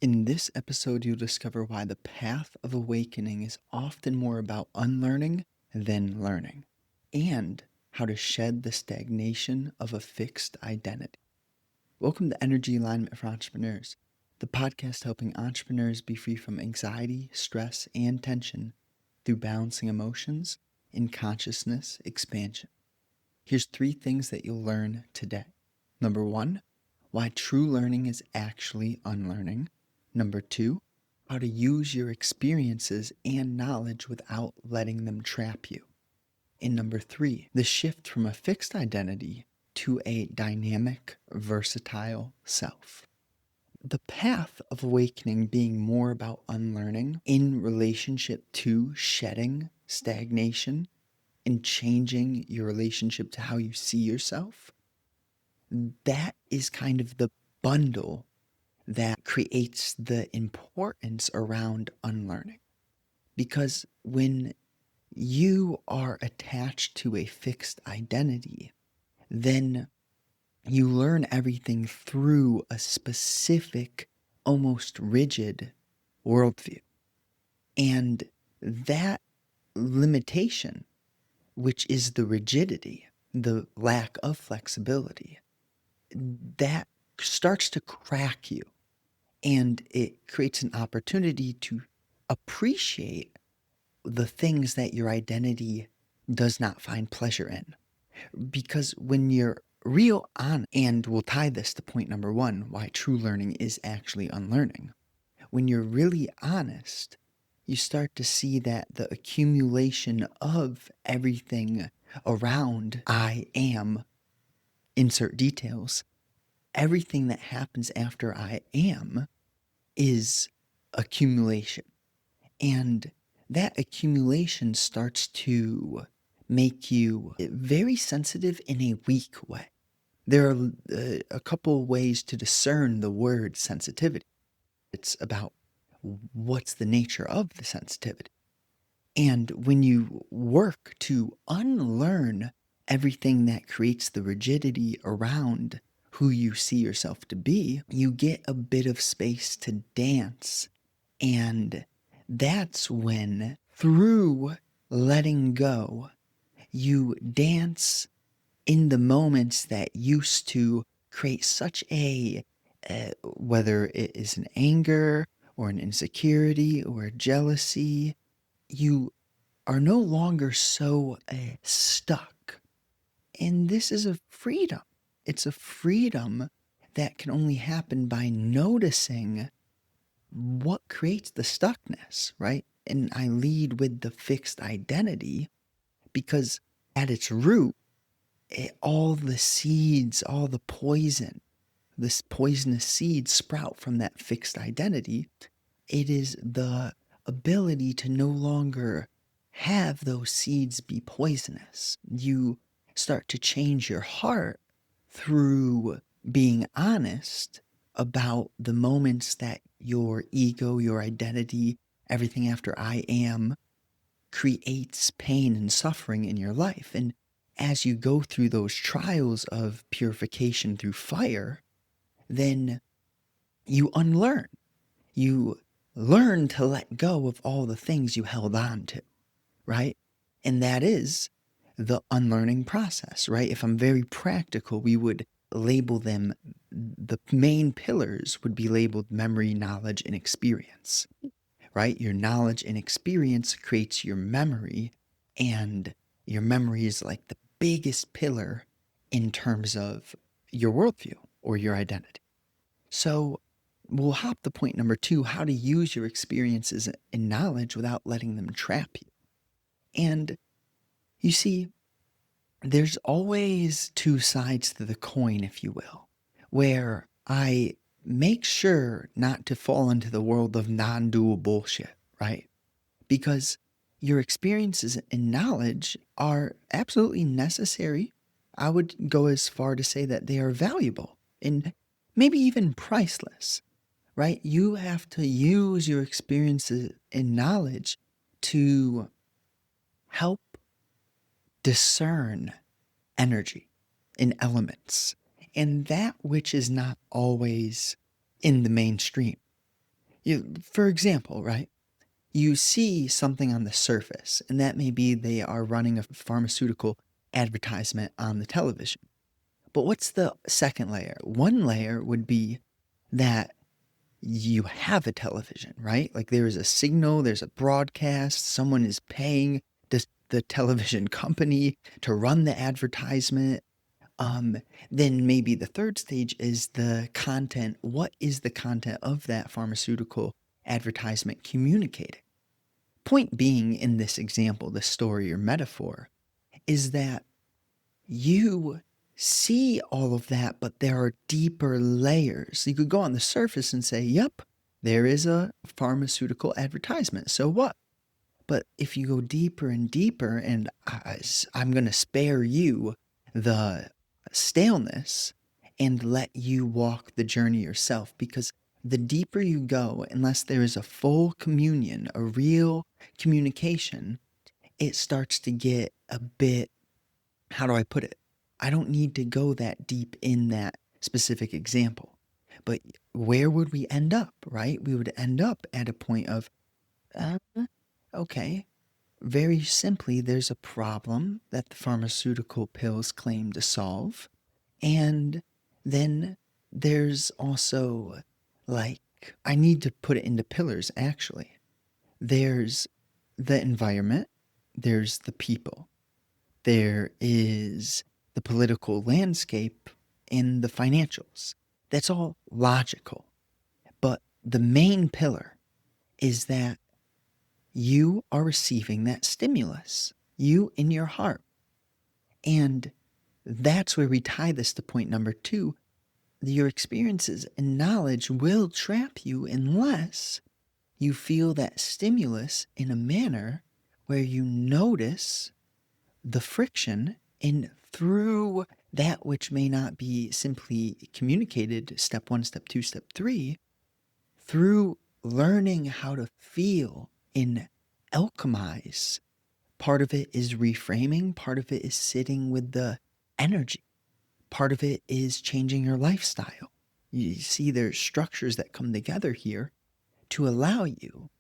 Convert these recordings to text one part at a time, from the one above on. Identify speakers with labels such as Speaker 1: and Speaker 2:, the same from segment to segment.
Speaker 1: In this episode, you'll discover why the path of awakening is often more about unlearning than learning, and how to shed the stagnation of a fixed identity. Welcome to Energy Alignment for Entrepreneurs, the podcast helping entrepreneurs be free from anxiety, stress, and tension through balancing emotions and consciousness expansion. Here's 3 things that you'll learn today. Number 1, why true learning is actually unlearning. Number 2, how to use your experiences and knowledge without letting them trap you. And number 3, the shift from a fixed identity to a dynamic, versatile self. The path of awakening being more about unlearning in relationship to shedding stagnation and changing your relationship to how you see yourself, that is kind of the bundle that creates the importance around unlearning. Because when you are attached to a fixed identity, then you learn everything through a specific, almost rigid worldview. And that limitation, which is the rigidity, the lack of flexibility, that starts to crack you, and it creates an opportunity to appreciate the things that your identity does not find pleasure in. Because when you're real on, and we'll tie this to point number 1, why true learning is actually unlearning. When you're really honest, you start to see that the accumulation of everything around I am, insert details, everything that happens after I am is accumulation. And that accumulation starts to make you very sensitive in a weak way. There are a couple ways to discern the word sensitivity. It's about what's the nature of the sensitivity. And when you work to unlearn everything that creates the rigidity around who you see yourself to be, you get a bit of space to dance. And that's when, through letting go, you dance in the moments that used to create such a, whether it is an anger or an insecurity or a jealousy, you are no longer so stuck. And this is a freedom. It's a freedom that can only happen by noticing what creates the stuckness, right? And I lead with the fixed identity because at its root, all the seeds, all the poison, this poisonous seeds sprout from that fixed identity. It is the ability to no longer have those seeds be poisonous. You start to change your heart through being honest about the moments that your ego, your identity, everything after I am creates pain and suffering in your life. And as you go through those trials of purification through fire, then you unlearn. You learn to let go of all the things you held on to, right? And that is the unlearning process, right? If I'm very practical, we would label them, the main pillars would be labeled memory, knowledge, and experience, right? Your knowledge and experience creates your memory, and your memory is like the biggest pillar in terms of your worldview or your identity. So we'll hop to point number 2, how to use your experiences and knowledge without letting them trap you. And you see, there's always 2 sides to the coin, if you will, where I make sure not to fall into the world of non-dual bullshit, right? Because your experiences and knowledge are absolutely necessary. I would go as far to say that they are valuable and maybe even priceless, right? You have to use your experiences and knowledge to help discern energy and elements and that which is not always in the mainstream. For example, right? You see something on the surface, and that may be they are running a pharmaceutical advertisement on the television. But what's the second layer? One layer would be that you have a television, right? Like there is a signal, there's a broadcast, someone is paying the television company to run the advertisement. Then maybe the third stage is the content. What is the content of that pharmaceutical advertisement communicating? Point being in this example, the story or metaphor, is that you see all of that, but there are deeper layers. You could go on the surface and say, yep, there is a pharmaceutical advertisement. So what? But if you go deeper and deeper, and I'm going to spare you the staleness and let you walk the journey yourself, because the deeper you go, unless there is a full communion, a real communication, it starts to get a bit, how do I put it? I don't need to go that deep in that specific example. But where would we end up, right? We would end up at a point of, uh, okay, very simply, there's a problem that the pharmaceutical pills claim to solve. And then there's also, like, I need to put it into pillars actually. There's the environment, there's the people, there is the political landscape, and the financials. That's all logical. But the main pillar is that you are receiving that stimulus, you in your heart. And that's where we tie this to point number two. Your experiences and knowledge will trap you unless you feel that stimulus in a manner where you notice the friction, and through that which may not be simply communicated, step one, step two, step three, through learning how to feel and alchemize. Part of it is reframing, part of it is sitting with the energy, part of it is changing your lifestyle. You see, there's structures that come together here to allow you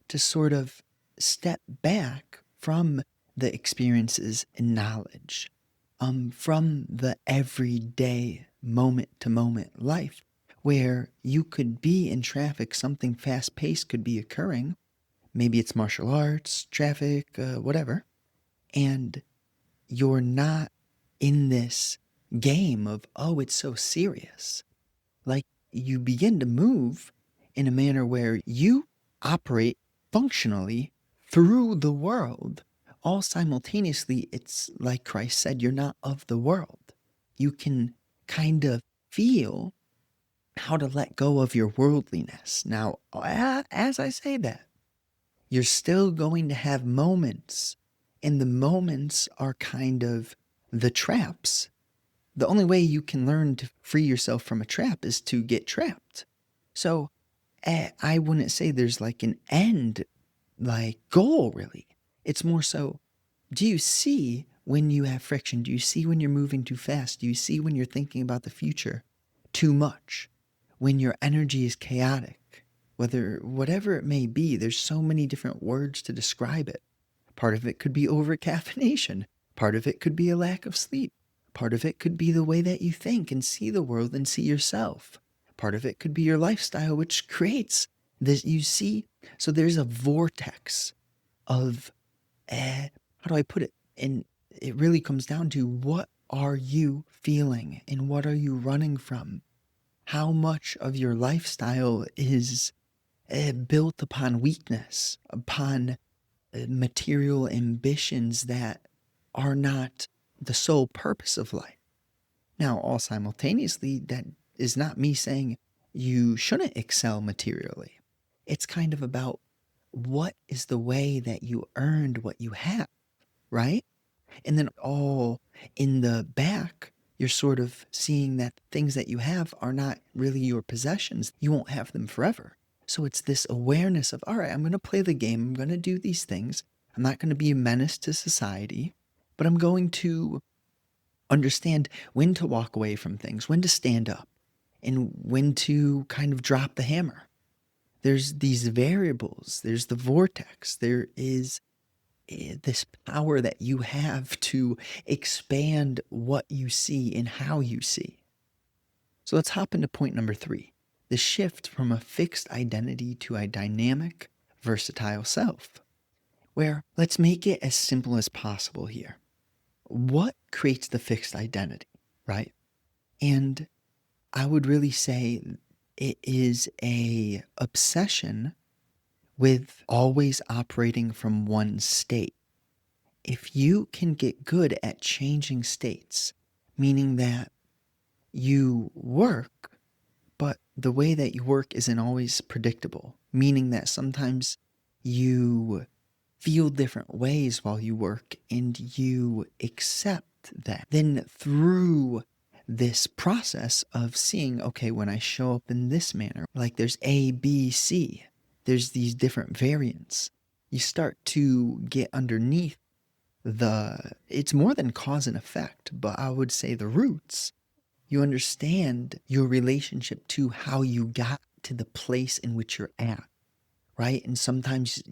Speaker 1: to sort of step back from the experiences and knowledge, from the everyday moment to moment life where you could be in traffic, something fast paced could be occurring. Maybe it's martial arts, traffic, whatever. And you're not in this game of, oh, it's so serious. Like you begin to move in a manner where you operate functionally through the world. All simultaneously, it's like Christ said, you're not of the world. You can kind of feel how to let go of your worldliness. Now, as I say that, you're still going to have moments, and the moments are kind of the traps. The only way you can learn to free yourself from a trap is to get trapped. So I wouldn't say there's like an end, like goal really. It's more so, do you see when you have friction? Do you see when you're moving too fast? Do you see when you're thinking about the future too much? When your energy is chaotic? Whatever it may be, there's so many different words to describe it. Part of it could be over caffeination. Part of it could be a lack of sleep. Part of it could be the way that you think and see the world and see yourself. Part of it could be your lifestyle, which creates this, you see. So there's a vortex of, how do I put it? And it really comes down to, what are you feeling and what are you running from? How much of your lifestyle is built upon weakness, upon material ambitions that are not the sole purpose of life? Now, all simultaneously, that is not me saying you shouldn't excel materially. It's kind of about, what is the way that you earned what you have, right? And then all in the back, you're sort of seeing that things that you have are not really your possessions. You won't have them forever. So it's this awareness of, all right, I'm going to play the game. I'm going to do these things. I'm not going to be a menace to society, but I'm going to understand when to walk away from things, when to stand up, and when to kind of drop the hammer. There's these variables, there's the vortex, there is this power that you have to expand what you see and how you see. So let's hop into point number 3, the shift from a fixed identity to a dynamic, versatile self, where let's make it as simple as possible here. What creates the fixed identity, right? And I would really say it is a obsession with always operating from one state. If you can get good at changing states, meaning that you work, but the way that you work isn't always predictable, meaning that sometimes you feel different ways while you work and you accept that. Then through this process of seeing, okay, when I show up in this manner, like there's A, B, C, there's these different variants. You start to get underneath it's more than cause and effect, but I would say the roots. You understand your relationship to how you got to the place in which you're at, right? And sometimes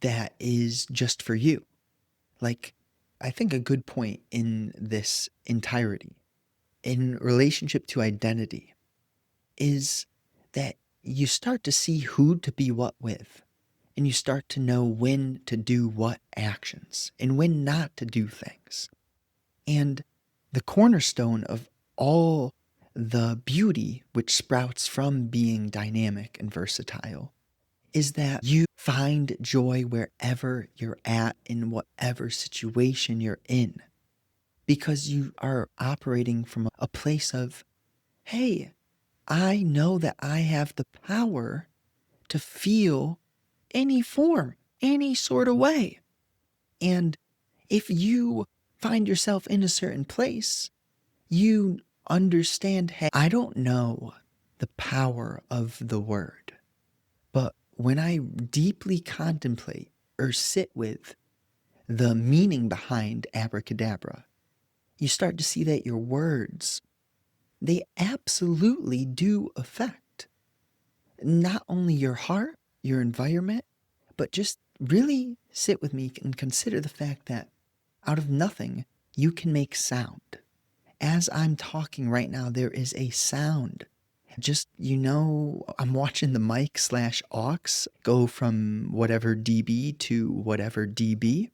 Speaker 1: that is just for you. Like, I think a good point in this entirety, in relationship to identity, is that you start to see who to be what with, and you start to know when to do what actions and when not to do things. And the cornerstone of all the beauty which sprouts from being dynamic and versatile is that you find joy wherever you're at in whatever situation you're in, because you are operating from a place of, hey, I know that I have the power to feel any form, any sort of way. And if you find yourself in a certain place, you understand, hey, I don't know the power of the word, but when I deeply contemplate or sit with the meaning behind abracadabra, you start to see that your words, they absolutely do affect not only your heart, your environment, but just really sit with me and consider the fact that out of nothing, you can make sound. As I'm talking right now, there is a sound. Just, I'm watching the mic slash aux go from whatever dB to whatever dB.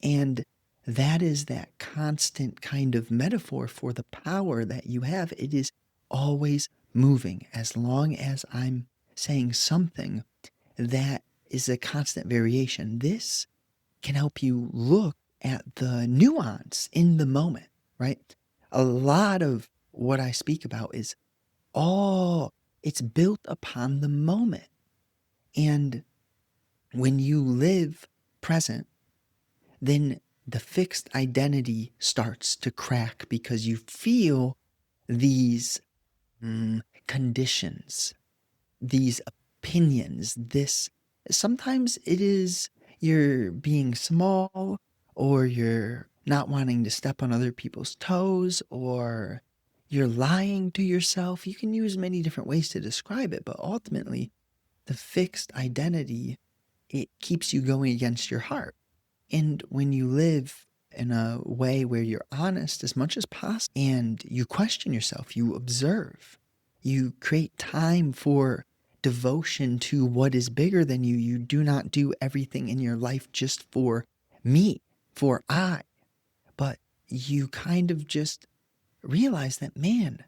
Speaker 1: And that is that constant kind of metaphor for the power that you have. It is always moving. As long as I'm saying something, that is a constant variation. This can help you look at the nuance in the moment, right? A lot of what I speak about is it's built upon the moment. And when you live present, then the fixed identity starts to crack because you feel these conditions, these opinions. This sometimes it is you're being small, or you're not wanting to step on other people's toes, or you're lying to yourself. You can use many different ways to describe it, but ultimately the fixed identity, it keeps you going against your heart. And when you live in a way where you're honest as much as possible and you question yourself, you observe, you create time for devotion to what is bigger than you. You do not do everything in your life just for me, for I, but you kind of just realize that, man,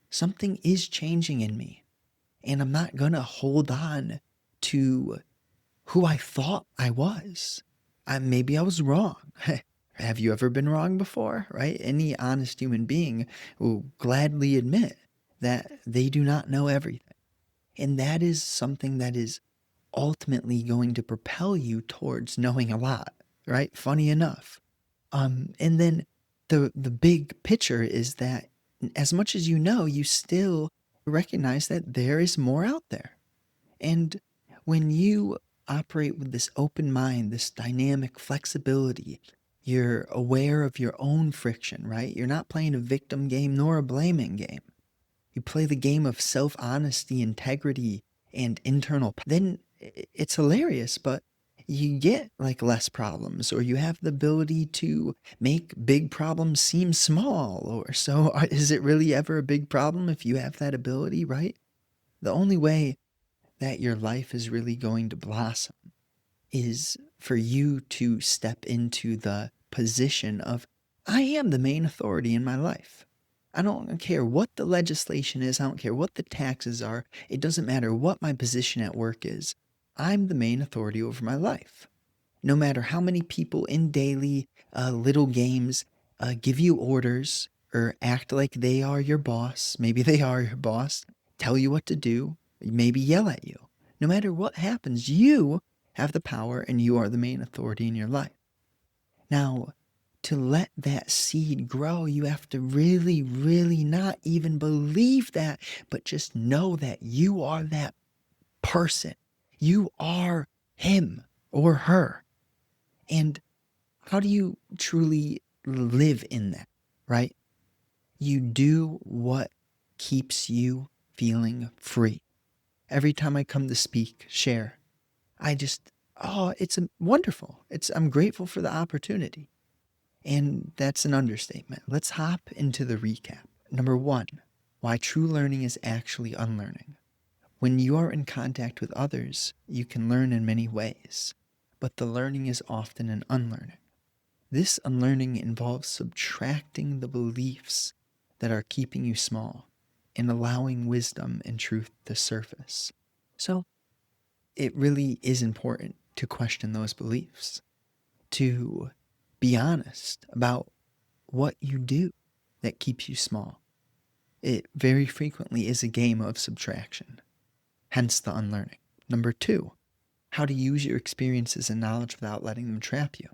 Speaker 1: something is changing in me. And I'm not going to hold on to who I thought I was. Maybe I was wrong. Have you ever been wrong before, right? Any honest human being will gladly admit that they do not know everything. And that is something that is ultimately going to propel you towards knowing a lot, right? Funny enough. And then the big picture is that as much as you know, you still recognize that there is more out there. And when you operate with this open mind, this dynamic flexibility, you're aware of your own friction, right? You're not playing a victim game nor a blaming game. You play the game of self-honesty, integrity, and internal, then it's hilarious, but you get like less problems, or you have the ability to make big problems seem small. Or so, is it really ever a big problem if you have that ability, right? The only way that your life is really going to blossom is for you to step into the position of, I am the main authority in my life. I don't care what the legislation is. I don't care what the taxes are. It doesn't matter what my position at work is. I'm the main authority over my life. No matter how many people in daily little games give you orders or act like they are your boss, maybe they are your boss, tell you what to do, maybe yell at you. No matter what happens, you have the power and you are the main authority in your life. Now, to let that seed grow, you have to really, really not even believe that, but just know that you are that person. You are him or her. And how do you truly live in that, right? You do what keeps you feeling free. Every time I come to speak, share, I just, oh, it's wonderful. I'm grateful for the opportunity. And that's an understatement. Let's hop into the recap. Number one, why true learning is actually unlearning. When you are in contact with others, you can learn in many ways, but the learning is often an unlearning. This unlearning involves subtracting the beliefs that are keeping you small and allowing wisdom and truth to surface. So, it really is important to question those beliefs, to be honest about what you do that keeps you small. It very frequently is a game of subtraction, hence the unlearning. Number two, how to use your experiences and knowledge without letting them trap you.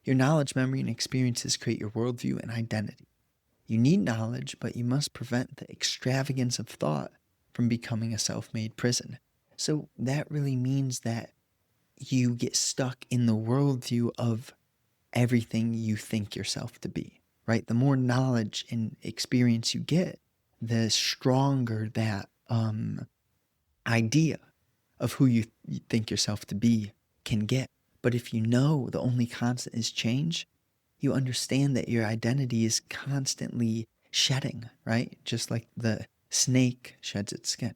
Speaker 1: Your knowledge, memory, and experiences create your worldview and identity. You need knowledge, but you must prevent the extravagance of thought from becoming a self-made prison. So that really means that you get stuck in the worldview of everything you think yourself to be, right? The more knowledge and experience you get, the stronger that idea of who you think yourself to be can get. But if you know the only constant is change, you understand that your identity is constantly shedding, right? Just like the snake sheds its skin.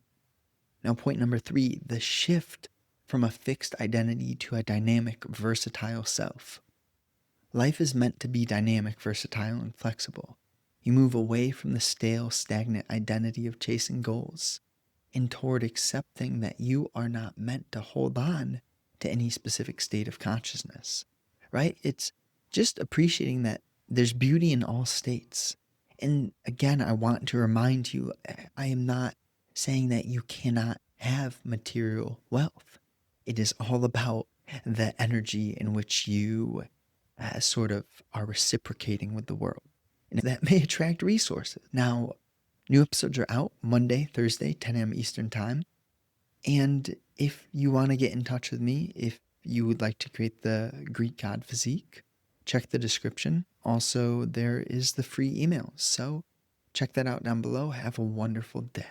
Speaker 1: Now, point number three, the shift from a fixed identity to a dynamic, versatile self. Life is meant to be dynamic, versatile, and flexible. You move away from the stale, stagnant identity of chasing goals and toward accepting that you are not meant to hold on to any specific state of consciousness, right? It's just appreciating that there's beauty in all states. And again, I want to remind you, I am not saying that you cannot have material wealth. It is all about the energy in which you sort of are reciprocating with the world. And that may attract resources. Now, new episodes are out Monday, Thursday, 10 a.m. Eastern Time. And if you want to get in touch with me, if you would like to create the Greek God physique, check the description. Also, there is the free emails. So check that out down below. Have a wonderful day.